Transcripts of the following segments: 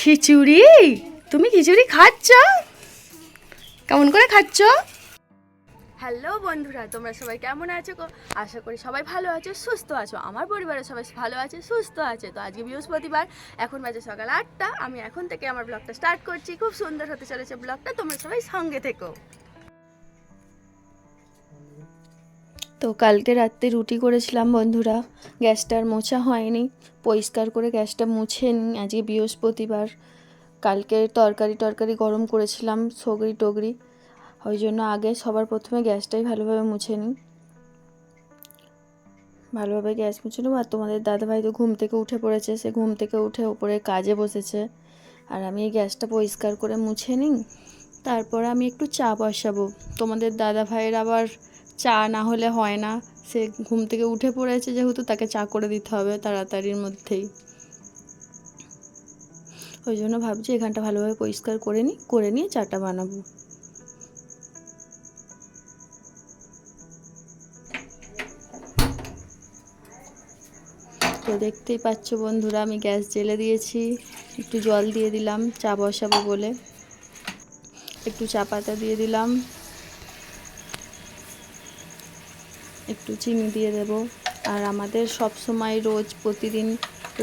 খিচুড়ি? তুমি খিচুড়ি খাচ্ছ? কেমন করে খাচ্ছ? হ্যালো বন্ধুরা, তোমরা সবাই কেমন আছো? আশা করি সবাই ভালো আছো, সুস্থ আছো। আমার পরিবারের সবাই ভালো আছে, সুস্থ আছে। তো আজকে বৃহস্পতিবার, এখন বাজে সকাল 8টা। আমি এখন থেকে আমার ব্লগটা স্টার্ট করছি। খুব সুন্দর হতে চলেছে ব্লগটা, তোমরা সবাই সঙ্গে থেকো। তো কালকে রাত্রে রুটি করেছিলাম বন্ধুরা, গ্যাসটার মোছা হয়নি, পরিষ্কার করে গ্যাসটা মুছে নিই। আজকে বৃহস্পতিবার, কালকে তরকারি গরম করেছিলাম, সগরি টগরি, ওই জন্য আগে সবার প্রথমে গ্যাসটাই ভালোভাবে মুছে নিই। ভালোভাবে গ্যাস মুছে নেব। আর তোমাদের দাদাভাই তো ঘুম থেকে উঠে পড়েছে, সে ঘুম থেকে উঠে ওপরে কাজে বসেছে, আর আমি এই গ্যাসটা পরিষ্কার করে মুছে নিই। তারপর আমি একটু চা বসাবো। তোমাদের দাদাভাইয়ের আবার চা না হলে হয় না, সে ঘুম থেকে উঠে পড়েছে যেহেতু, তাকে চা করে দিতে হবে তাড়াতাড়ির মধ্যেই। ওই জন্য ভাবছি এখানটা ভালোভাবে পরিষ্কার করে নিয়ে চাটা বানাবো। তো দেখতেই পাচ্ছ বন্ধুরা, আমি গ্যাস জ্বেলে দিয়েছি, একটু জল দিয়ে দিলাম চা বসাবো বলে, একটু চা পাতা দিয়ে দিলাম, একটু চিনি দিয়ে দেব। আর আমাদের সব সময় রোজ প্রতিদিন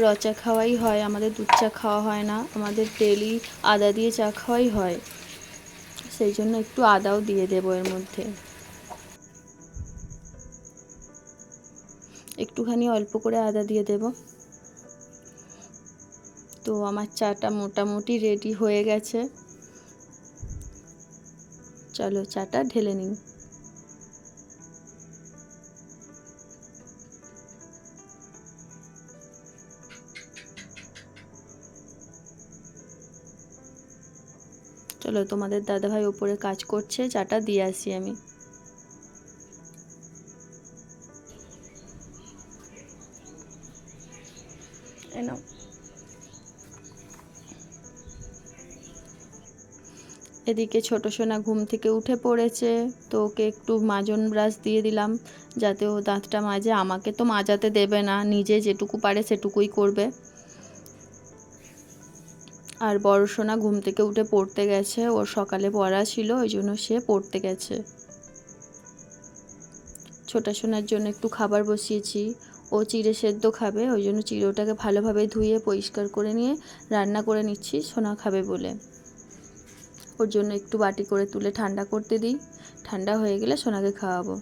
র চা খাওয়াই হয়, আমাদের দুধ চা খাওয়া হয় না, আমাদের ডেলি আদা দিয়ে চা খাওয়াই হয়, সেই জন্য একটু আদাও দিয়ে দেবো এর মধ্যে। একটুখানি অল্প করে আদা দিয়ে দেব। তো আমার চাটা মোটামুটি রেডি হয়ে গেছে, চলো চাটা ঢেলে নিই। চলো, তোমাদের দাদাভাই ওপরে কাজ করছে, চাটা দিয়ে আসি আমি। নাও। এদিকে ছোট সোনা ঘুম থেকে উঠে পড়েছে, তো ওকে একটু মাজন ব্রাশ দিয়ে দিলাম যাতে ও দাঁতটা মাজে। আমাকে তো মাজাতে দেবে না, নিজে যেটুকু পারে সেটুকুই করবে। আর বড় সোনা ঘুম থেকে উঠে পড়তে গেছে, ওর সকালে পড়া ছিল, ওই জন্য সে পড়তে গেছে। ছোটা সোনার জন্য একটু খাবার বসিয়েছি, ও চিড়ে সেদ্ধ খাবে, ওই জন্য চিড়েটাকে ভালোভাবে ধুয়ে পরিষ্কার করে নিয়ে রান্না করে নিচ্ছি, সোনা খাবে বলে। ওর জন্য একটু বাটি করে তুলে ঠান্ডা করতে দিই, ঠান্ডা হয়ে গেলে সোনাকে খাওয়াবো।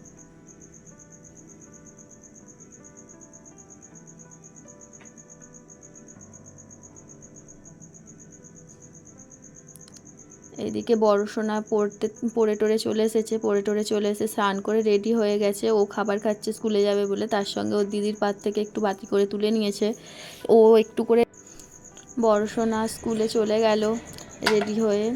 এইদিকে বড় সোনা পড়ে টরে চলে এসেছে, পড়ে টরে চলে এসে স্নান করে রেডি হয়ে গেছে, ও খাবার খাচ্ছে স্কুলে যাবে বলে। তার সঙ্গে ওর দিদির পাত থেকে একটু বাটি করে তুলে নিয়েছে, ও একটু করে। বড় সোনা স্কুলে চলে গেল রেডি হয়ে,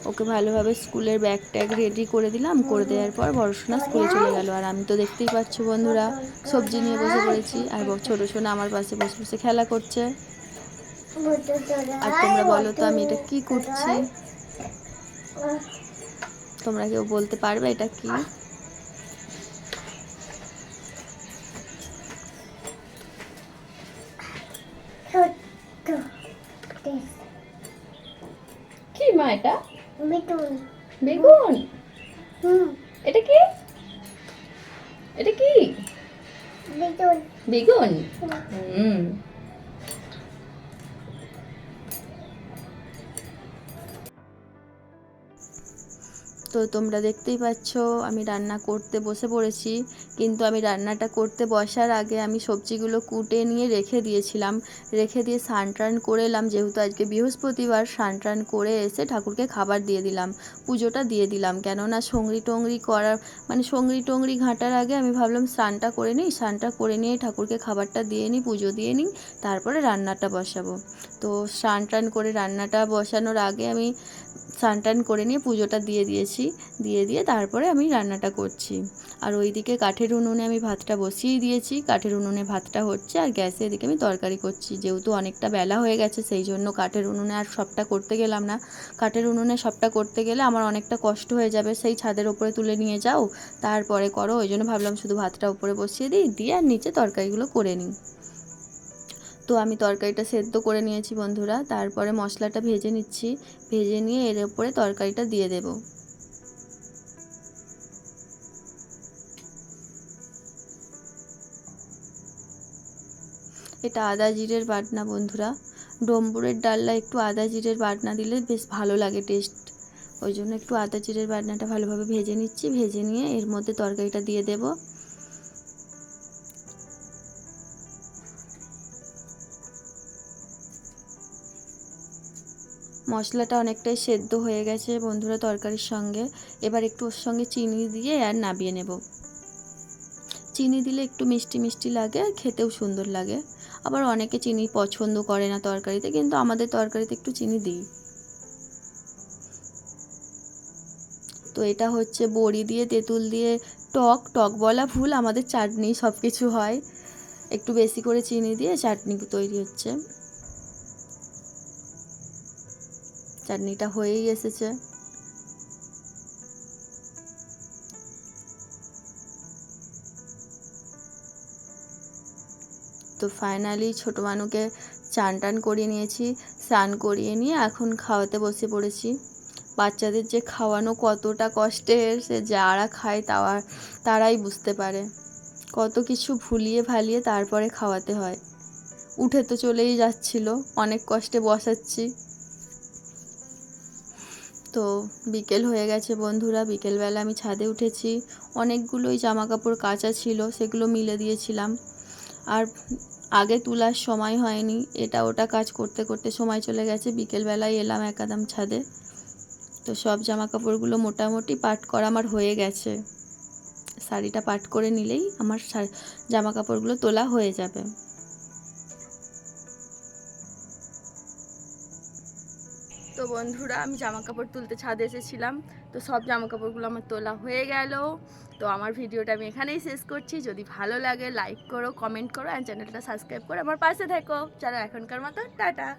ওকে ভালোভাবে স্কুলের ব্যাগ ট্যাগ রেডি করে দিলাম, করে দেওয়ার পর বড় সোনা স্কুলে চলে গেল। আর আমি তো দেখতেই পাচ্ছ বন্ধুরা, সবজি নিয়ে বসে পড়েছি, আর ছোটো সোনা আমার পাশে বসে বসে খেলা করছে। আর তোমরা বলো তো আমি এটা কি করছি? তোমরা কেউ বলতে পারবে এটা কি? কি মা এটা? বেগুন। বেগুন? এটা কি? এটা কি? বেগুন। বেগুন? তো তোমরা দেখতেই পাচ্ছ আমি রান্না করতে বসে পড়েছি, কিন্তু আমি রান্নাটা করতে বসার আগে আমি সবজিগুলো কুটে নিয়ে রেখে দিয়েছিলাম, রেখে দিয়ে স্নান টান করে এলাম, যেহেতু আজকে বৃহস্পতিবার। স্নান টান করে এসে ঠাকুরকে খাবার দিয়ে দিলাম, পুজোটা দিয়ে দিলাম, কেননা সঙ্গরি টঙ্গরি করার সঙ্গরি টঙ্গরি ঘাঁটার আগে আমি ভাবলাম স্নানটা করে নিই, স্নানটা করে নিয়ে ঠাকুরকে খাবারটা দিয়ে নিই, পুজো দিয়ে নিই, তারপরে রান্নাটা বসাবো। তো স্নান টান করে রান্নাটা বসানোর আগে আমি স্নান টান করে নিয়ে পুজোটা দিয়ে দিয়েছি, দিয়ে তারপরে আমি রান্নাটা করছি। আর ওইদিকে কাঠের উনুনে আমি ভাতটা বসিয়ে দিয়েছি, কাঠের উনুনে ভাতটা হচ্ছে, আর গ্যাসে এদিকে আমি তরকারি করছি। যেহেতু অনেকটা বেলা হয়ে গেছে, সেই জন্য কাঠের উনুনে আর সবটা করতে গেলাম না। কাঠের উনুনে সবটা করতে গেলে আমার অনেকটা কষ্ট হয়ে যাবে, সেই ছাদের ওপরে তুলে নিয়ে যাও, তারপরে করো, ওই জন্য ভাবলাম শুধু ভাতটা উপরে বসিয়ে দিই, দিয়ে আর নিচে তরকারিগুলো করে নিই। তো আমি তরকারিটা সেদ্ধ করে নিয়েছি বন্ধুরা, তারপরে মশলাটা ভেজে নিচ্ছি। ভেজে নিয়ে এর উপরে তরকারিটা দিয়ে দেব। এটা আদা জিরের বাটনা বন্ধুরা, ডম্বুরের ডালনা একটু আদা জিরের বাটনা দিলে বেশ ভালো লাগে টেস্ট, ওই জন্য একটু আদা জিরের বাটনাটা ভালোভাবে ভেজে নিচ্ছি। ভেজে নিয়ে এর মধ্যে তরকারিটা দিয়ে দেব। মশলাটা অনেকটাই সেদ্ধ হয়ে গেছে বন্ধুরা তরকারির সঙ্গে। এবার একটু ওর সঙ্গে চিনি দিয়ে আর নামিয়ে নেব। চিনি দিলে একটু মিষ্টি মিষ্টি লাগে আর খেতেও সুন্দর লাগে। আবার অনেকে চিনি পছন্দ করে না তরকারিতে, কিন্তু আমাদের তরকারিতে একটু চিনি দিই। তো এটা হচ্ছে বড়ি দিয়ে তেঁতুল দিয়ে টক, টক বলা ভুল, আমাদের চাটনি সব কিছু হয়। একটু বেশি করে চিনি দিয়ে চাটনি তৈরি হচ্ছে। চাটনিটা হয়েই এসেছে। তো ফাইনালি ছোটো মানুকে চান টান করিয়ে নিয়েছি। স্নান করিয়ে নিয়ে এখন খাওয়াতে বসে পড়েছি। বাচ্চাদের যে খাওয়ানো কতটা কষ্টের, সে যারা খায় তারাই বুঝতে পারে। কত কিছু ভুলিয়ে ভালিয়ে তারপরে খাওয়াতে হয়। উঠে তো চলেই যাচ্ছিল, অনেক কষ্টে বসাচ্ছি। তো বিকেল হয়ে গেছে বন্ধুরা, বিকেলবেলা আমি ছাদে উঠেছি। অনেকগুলোই জামা কাপড় কাচা ছিল, সেগুলো মিলে দিয়েছিলাম। আর আগে তোলার সময় হয়নি, এটা ওটা কাজ করতে করতে সময় চলে গেছে। বিকেলবেলায় এলাম একদম ছাদে। তো সব জামা কাপড়গুলো মোটামুটি পাট করা আমার হয়ে গেছে। শাড়িটা পাট করে নিলেই আমার জামা কাপড়গুলো তোলা হয়ে যাবে। তো বন্ধুরা আমি জামা কাপড় তুলতে ছাদে এসেছিলাম। তো সব জামা কাপড়গুলো আমার তোলা হয়ে গেল। তো আমার ভিডিওটা আমি এখানেই শেষ করছি। যদি ভালো লাগে লাইক করো, কমেন্ট করো, আর চ্যানেলটা সাবস্ক্রাইব করে আমার পাশে থেকো। চলো এখনকার মতো টাটা।